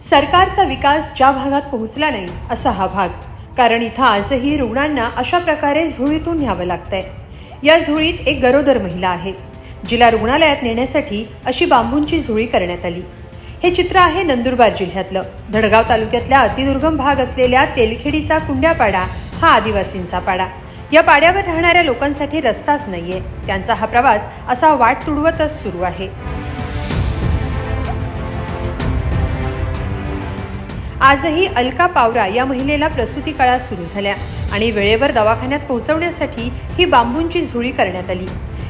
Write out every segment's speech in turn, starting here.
सरकारचा विकास ज्या भागात पोहोचला नाही असा हा भाग, कारण इथं आजही रुग्णांना अशा प्रकारे झोळीतून न्यावं लागतंय। या झोळीत एक गरोदर महिला आहे, जिला रुग्णालयात नेण्यासाठी अशी बांबूंची झोळी करण्यात आली। हे चित्र आहे नंदुरबार जिल्ह्यातलं। धडगाव तालुक्यातल्या अतिदुर्गम भाग असलेल्या तेलखेडीचा कुंड्यापाडा हा आदिवासींचा पाडा। या पाड्यावर राहणाऱ्या लोकांसाठी रस्ताच नाहीये। त्यांचा हा प्रवास असा वाट तुडवतच सुरू आहे। आजही अलका पावरा या महिलेला प्रसूती काळात सुरू झाल्या आणि वेळेवर दवाखान्यात पोहोचवण्यासाठी ही बांबूंची झोळी करण्यात आली।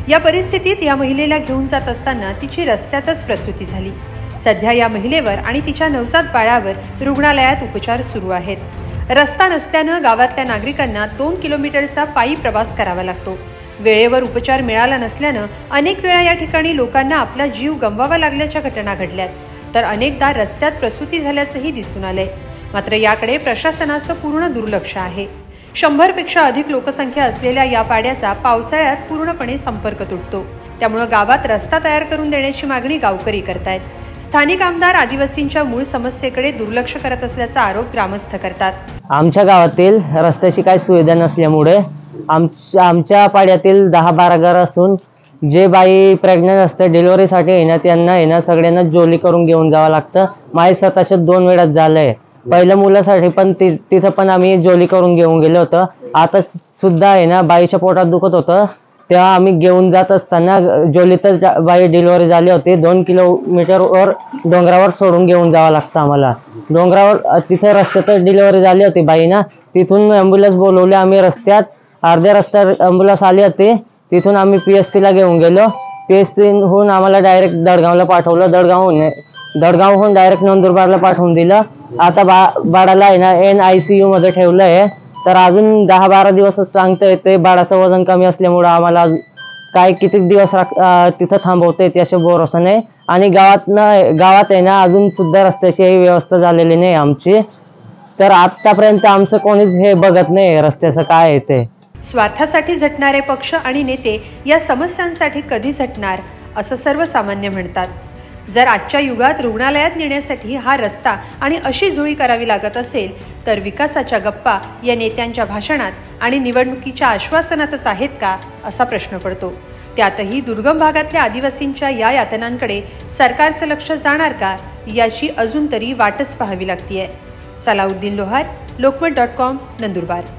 या परिस्थितीत या महिलेला घेऊन जात असताना तिची रस्त्यातच प्रसूती झाली। सध्या या महिलेवर आणि तिच्या नवजात बाळावर रुग्णालयात उपचार सुरू आहेत। रस्ता नसल्याने गावातल्या नागरिकांना 2 किलोमीटरचा पायी प्रवास करावा लागतो। वेळेवर उपचार मिळाला नसल्याने अनेक वेळा या ठिकाणी लोकांना आपला जीव गमवावा लागल्याच्या घटना घडल्यात, तर अनेकदा रस्त्यात प्रसूती झाल्याचंही दिसून आलंय। मात्र याकडे प्रशासनाचं पूर्ण दुर्लक्ष आहे। 100 पेक्षा अधिक लोकसंख्या असलेल्या या पाड्याचा पावसाळ्यात पूर्णपणे संपर्क तुटतो। त्यामुळे गावात रस्ता तयार करून देण्याची मागणी गावकरी करतायत। स्थानिक आमदार आदिवासींच्या मूळ समस्येकडे दुर्लक्ष करत असल्याचा आरोप ग्रामस्थ करतात। आमच्या गावातील रस्त्याची काही सुविधा नसल्यामुळे आमच्या पाड्यातील 10-12 घर असून जे बाई प्रेग्नंट असते डिलिव्हरीसाठी येणार त्यांना सगळ्यांना जोली करून घेऊन जावं लागतं। माझे स्वतःच्या 2 वेळात झालंय। पहिल्या मुलासाठी पण तिथं पण आम्ही जोली करून घेऊन गेलो होतो। आता सुद्धा बाईच्या पोटात दुखत होतं, तेव्हा आम्ही घेऊन जात असताना जोलीतच बाई डिलिव्हरी झाली होती। 2 किलोमीटरवर डोंगरावर सोडून घेऊन जावं लागतं आम्हाला। डोंगरावर तिथे रस्त्यातच डिलिव्हरी झाली होती बाईना। तिथून ॲम्ब्युलन्स बोलवली आम्ही। रस्त्यात अर्ध्या रस्त्यात ॲम्ब्युलन्स आली होती। तिथून आम्ही PSC ला घेऊन गेलो। PSC हून आम्हाला डायरेक्ट दडगावला पाठवलं। दडगावहून डायरेक्ट नंदुरबारला पाठवून दिलं। आता बाळाला NICU मध्ये ठेवलं आहे। तर अजून 10-12 दिवसच सांगता येते। बाळाचं वजन कमी असल्यामुळे आम्हाला किती दिवस तिथं थांबवते त्याचे भरोसा नाही। आणि गावात अजून सुद्धा रस्त्याची व्यवस्था झालेली नाही आमची। तर आतापर्यंत आमचं कोणीच हे बघत नाही रस्त्याचं काय आहे ते। स्वार्थासाठी झटणारे पक्ष आणि नेते या समस्यांसाठी कधी झटणार असं सर्वसामान्य म्हणतात। जर आजच्या युगात रुग्णालयात नेण्यासाठी हा रस्ता आणि अशी झोळी करावी लागत असेल, तर विकासाच्या गप्पा या नेत्यांच्या भाषणात आणि निवडणुकीच्या आश्वासनातच आहेत का असा प्रश्न पडतो। त्यातही दुर्गम भागातल्या आदिवासींच्या या यातनांकडे सरकारचं लक्ष जाणार का याची अजून तरी वाटच पाहावी लागतीये। सलाउद्दीन लोहार, लोकमत.com, नंदुरबार।